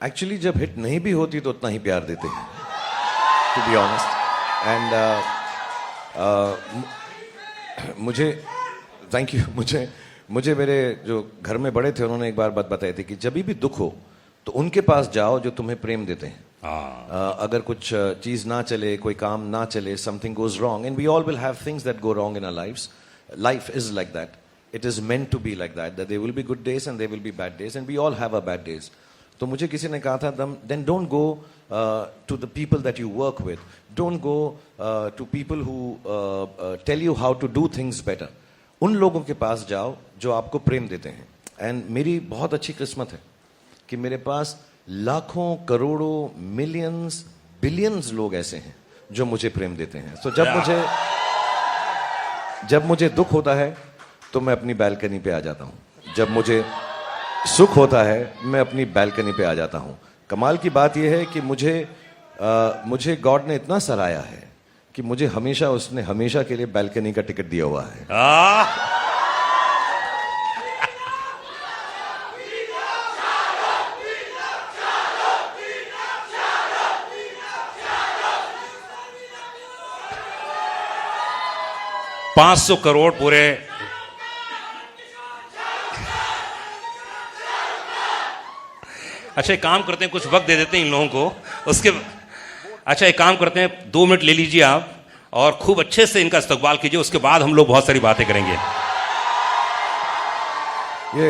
Actually जब hit नहीं भी होती तो उतना ही प्यार देते हैं, टू बी ऑनेस्ट. एंड मुझे थैंक यू. मुझे मेरे जो घर में बड़े थे उन्होंने एक बार बात बताई थी कि जब भी दुख हो तो उनके पास जाओ जो तुम्हें प्रेम देते हैं. अगर कुछ चीज ना चले, कोई काम ना चले, something goes wrong, and we all will have things that go wrong in our lives. Life is like that. It is meant to be like that. There will be good days and there will be bad days, and we all have a bad days. तो मुझे किसी ने कहा था, then don't go to the people that you work with. Don't go to people who tell you how to do things better. उन लोगों के पास जाओ जो आपको प्रेम देते हैं. एंड मेरी बहुत अच्छी किस्मत है कि मेरे पास लाखों, करोड़ों, मिलियंस, बिलियंस लोग ऐसे हैं जो मुझे प्रेम देते हैं. तो जब मुझे दुख होता है तो मैं अपनी बालकनी पे आ जाता हूं. जब मुझे सुख होता है मैं अपनी बालकनी पे आ जाता हूं. कमाल की बात यह है कि मुझे गॉड ने इतना सराहा है कि मुझे उसने हमेशा के लिए बालकनी का टिकट दिया हुआ है. 500 करोड़ पूरे. अच्छा एक काम करते हैं, कुछ वक्त दे देते हैं इन लोगों को. उसके अच्छा एक काम करते हैं, 2 मिनट ले लीजिए आप और खूब अच्छे से इनका इस्तकबाल कीजिए. उसके बाद हम लोग बहुत सारी बातें करेंगे. ये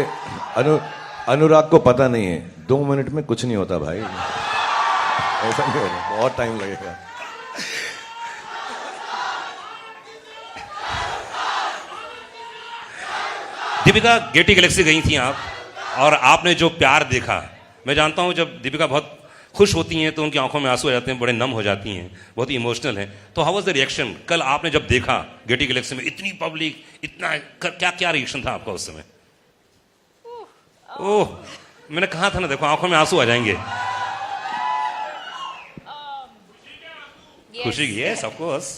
अनुराग को पता नहीं है, 2 मिनट में कुछ नहीं होता भाई. ऐसा नहीं होगा, बहुत टाइम लगेगा. दीपिका, गेटी गैलेक्सी गई थी आप और आपने जो प्यार देखा, मैं जानता हूं जब दीपिका बहुत खुश होती हैं तो उनकी आंखों में आंसू आ जाते हैं, बड़े नम हो जाती हैं, बहुत ही इमोशनल हैं. तो हाउ वाज द रिएक्शन कल आपने जब देखा गेटी गैलेक्सी में, इतनी पब्लिक, इतना क्या रिएक्शन था आपका उस समय? ओह, मैंने कहा था ना, देखो आंखों में आंसू आ जाएंगे. खुशी की, yes of course.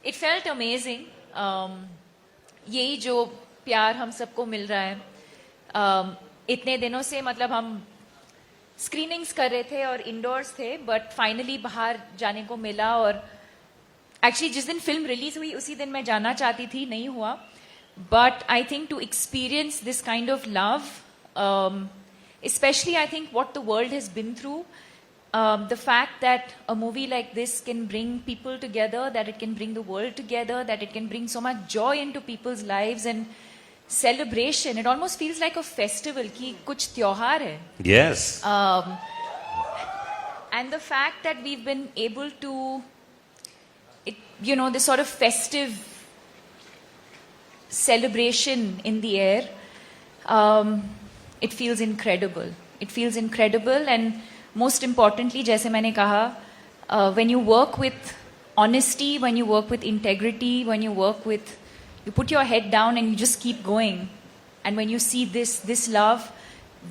It felt amazing. यही जो प्यार हम सबको मिल रहा है. इतने दिनों से मतलब हम स्क्रीनिंग्स कर रहे थे और इंडोर्स थे, बट फाइनली बाहर जाने को मिला. और एक्चुअली जिस दिन फिल्म रिलीज हुई उसी दिन मैं जाना चाहती थी, नहीं हुआ. But I think to experience this kind of love, especially I think what the world has been through, the fact that a movie like this can bring people together, that it can bring the world together, that it can bring so much joy into people's lives and celebration. It almost feels like a festival ki kuch tyohar hai. Yes. And the fact that we've been able to, this sort of festive celebration in the air, it feels incredible. It feels incredible. And most importantly, जैसे मैंने कहा, when you work with honesty, when you work with integrity, when you work with, you put your head down and you just keep going. And when you see this love,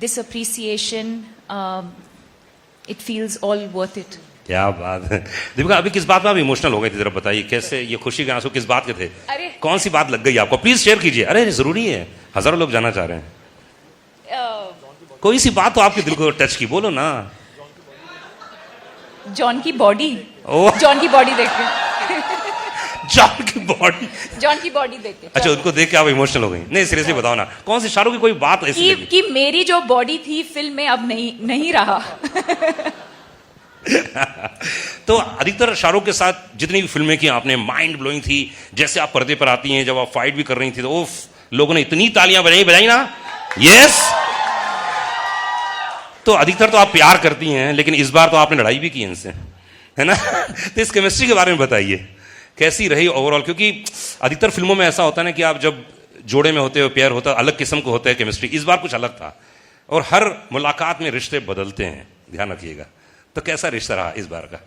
this appreciation, it feels all worth it. क्या बात है. दीपिका, अभी किस बात में आप emotional हो गए थे, जरा बताइए. कैसे ये खुशी के आंसू किस बात के थे? अरे कौन सी बात लग गई आपको? प्लीज शेयर कीजिए. अरे जरूरी है, हजारों लोग जाना चाह रहे हैं. कोई सी बात तो आपके दिल को टच की, बोलो ना. जॉन की बॉडी. जॉन की बॉडी देख के. जॉन की बॉडी देख के. अच्छा, उनको देख के आप इमोशनल हो गई. नहीं सीरियसली बताओ ना, कौन सी शाहरुख की कोई बात ऐसी लगी? कि मेरी जो बॉडी थी फिल्म में अब नहीं रहा. तो अधिकतर शाहरुख के साथ जितनी भी फिल्में की आपने, माइंड ब्लोइंग थी. जैसे आप पर्दे पर आती हैं, जब आप फाइट भी कर रही थी तो लोगों ने इतनी तालियां बजाई ना. यस. तो अधिकतर तो आप प्यार करती हैं, लेकिन इस बार तो आपने लड़ाई भी की इनसे, है ना? तो इस केमिस्ट्री के बारे में बताइए, कैसी रही ओवरऑल? क्योंकि अधिकतर फिल्मों में ऐसा होता है ना कि आप जब जोड़े में होते हो, पेयर होता है, अलग किस्म को होता है केमिस्ट्री. इस बार कुछ अलग था और हर मुलाकात में रिश्ते बदलते हैं, ध्यान रखिएगा. तो कैसा रिश्ता रहा इस बार का?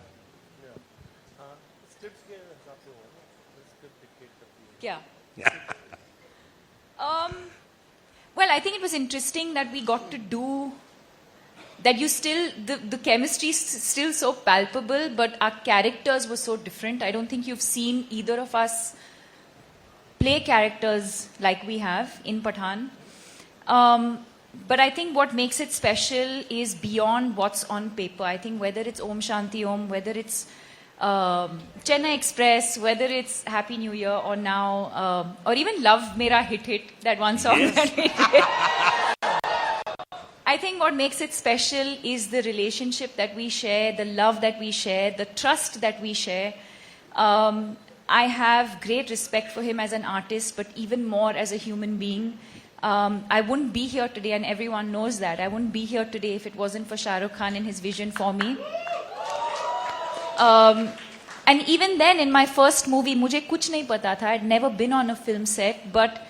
क्या? Well, I think it was interesting that we got to do that. You still, the chemistry is still so palpable, but our characters were so different. I don't think you've seen either of us play characters like we have in Pathaan. But I think what makes it special is beyond what's on paper. I think whether it's Om Shanti Om, whether it's Chennai Express, whether it's Happy New Year, or now, or even Love Mera Hit, that one song that we did. I think what makes it special is the relationship that we share, the love that we share, the trust that we share. I have great respect for him as an artist, but even more as a human being. I wouldn't be here today, and everyone knows that. I wouldn't be here today if it wasn't for Shah Rukh Khan and his vision for me. And even then, in my first movie, मुझे कुछ नहीं पता था. I'd never been on a film set, but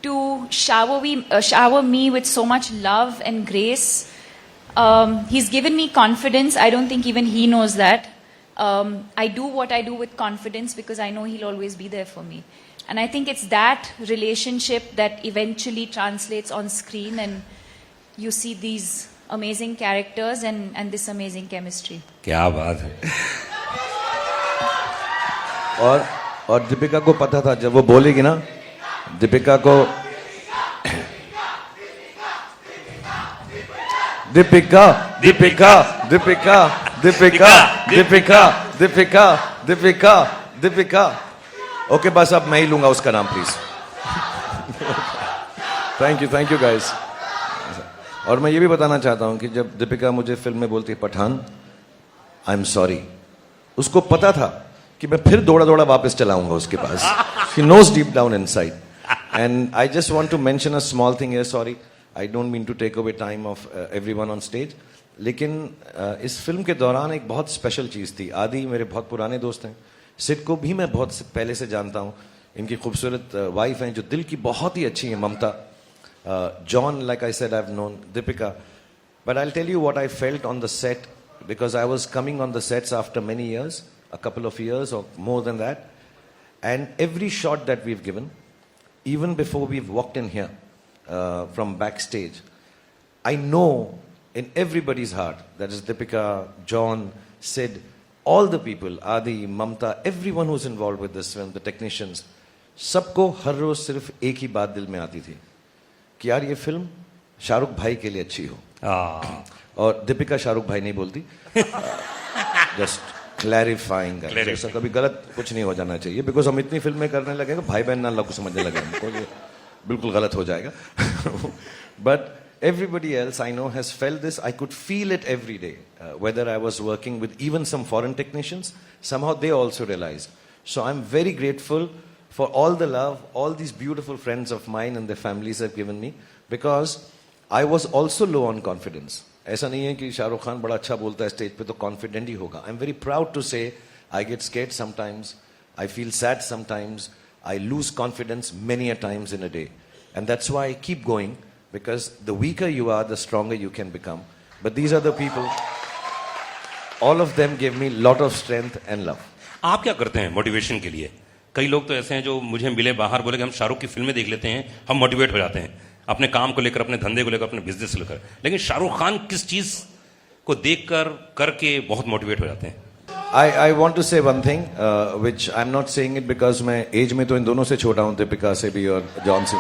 to shower me with so much love and grace, he's given me confidence. I don't think even he knows that. I do what I do with confidence because I know he'll always be there for me. And I think it's that relationship that eventually translates on screen, and you see these amazing characters and this amazing chemistry. क्या बात है. और दीपिका को पता था जब वो बोलेगी ना, दीपिका को दीपिका दीपिका दीपिका दीपिका दीपिका दीपिका दीपिका दीपिका. ओके बस अब मैं ही लूंगा उसका नाम प्लीज. Thank you guys. और मैं ये भी बताना चाहता हूं कि जब दीपिका मुझे फिल्म में बोलती है पठान, आई एम सॉरी, उसको पता था कि मैं फिर दौड़ा दौड़ा वापस चलाऊंगा उसके पास. She knows deep down inside. And I just want to mention a small thing. Sorry, I don't mean to take away time of everyone on stage, लेकिन इस फिल्म के दौरान एक बहुत स्पेशल चीज थी. आदि मेरे बहुत पुराने दोस्त हैं, सिड को भी मैं बहुत पहले से जानता हूं. इनकी खूबसूरत वाइफ हैं जो दिल की बहुत ही अच्छी है, ममता. John, like I said, I've known Deepika. But I'll tell you what I felt on the set, because I was coming on the sets after many years, a couple of years or more than that. And every shot that we've given, even before we've walked in here from backstage, I know in everybody's heart, that is Deepika, John, Sid, all the people, Adi, Mamta, everyone who's involved with this film, the technicians, सबको हर रोज सिर्फ एक ही बात दिल में आती थी कि यार ये फिल्म शाहरुख भाई के लिए अच्छी हो. और दीपिका शाहरुख भाई नहीं बोलती. जस्ट क्लैरिफाइंग, ऐसा कभी गलत कुछ नहीं हो जाना चाहिए, बिकॉज हम इतनी फिल्में करने लगे भाई बहन ना लोग समझने लगे हमको, ये बिल्कुल गलत हो जाएगा. But everybody else I know has felt this. I could feel it every day, whether I was working with even some foreign technicians, somehow they also realized. So I'm very grateful for all the love all these beautiful friends of mine and their families have given me, because I was also low on confidence. ऐसा नहीं है कि शाहरुख खान बड़ा अच्छा बोलता है stage पे तो कॉन्फिडेंट ही होगा. I'm very proud to say I get scared sometimes, I feel sad sometimes, I lose confidence many a times in a day, and that's why I keep going, because the weaker you are, the stronger you can become. But these are the people, all of them give me lot of strength and love. आप क्या करते हैं motivation के लिए? कई लोग तो ऐसे हैं जो मुझे मिले बाहर, बोले कि हम शाहरुख की फिल्में देख लेते हैं, हम मोटिवेट हो जाते हैं अपने काम को लेकर, अपने धंधे को लेकर, अपने बिजनेस को लेकर. लेकिन शाहरुख खान किस चीज को देखकर करके बहुत मोटिवेट हो जाते हैं? I want to say one thing, which I'm not saying it because मैं एज में तो इन दोनों से छोटा हूँ, दीपिका से भी और जॉन से.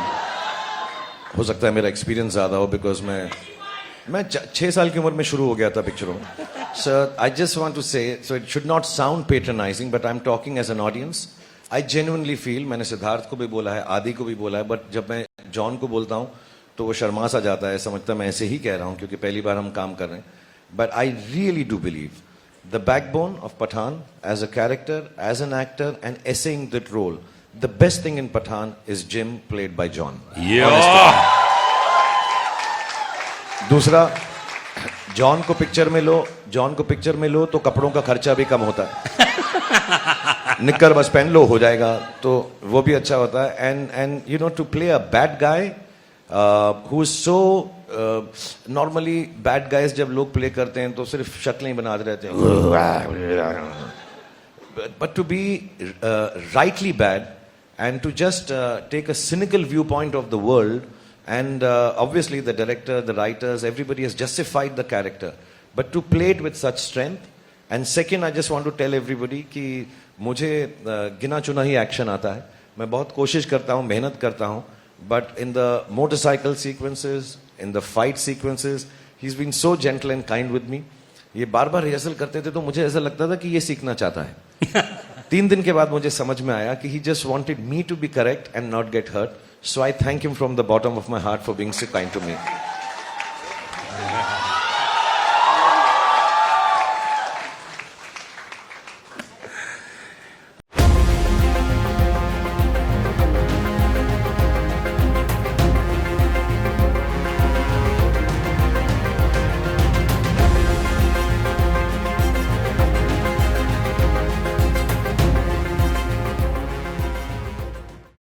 हो सकता है मेरा एक्सपीरियंस ज्यादा हो, बिकॉज मैं 6 साल की उम्र में शुरू हो गया था पिक्चरों में. So I just want to say, so it should not sound patronising, but I am talking as an audience. I genuinely feel, मैंने सिद्धार्थ को भी बोला है, आदि को भी बोला है, बट जब मैं जॉन को बोलता हूँ तो वो शर्मा सा जाता है, समझता मैं ऐसे ही कह रहा हूँ क्योंकि पहली बार हम काम कर रहे हैं. But I really do believe the backbone of Pathan as a character, as an actor, and essaying that role. The best thing in Pathan is Jim, played by John. Yeah. दूसरा, जॉन को picture में लो तो कपड़ों का खर्चा भी कम होता है. निक्कर बस पहन लो हो जाएगा, तो वो भी अच्छा होता है. And you know, to play a bad guy who is so normally bad guys जब लोग प्ले करते हैं तो सिर्फ शक्लें ही बनाते रहते हैं, but to be rightly bad and to just take a cynical view point of the world, and obviously the director, the writers, everybody has justified the character, but to play it with such strength. And second, I just want to tell everybody कि मुझे गिना चुना ही action आता है. मैं बहुत कोशिश करता हूँ, मेहनत करता हूँ, but in the motorcycle sequences, in the fight sequences, he's been so gentle and kind with me. ये बार बार रिहर्सल करते थे तो मुझे ऐसा लगता था कि ये सीखना चाहता है. 3 दिन के बाद मुझे समझ में आया कि he just wanted me to be correct and not get hurt. So I thank him from the bottom of my heart for being so kind to me.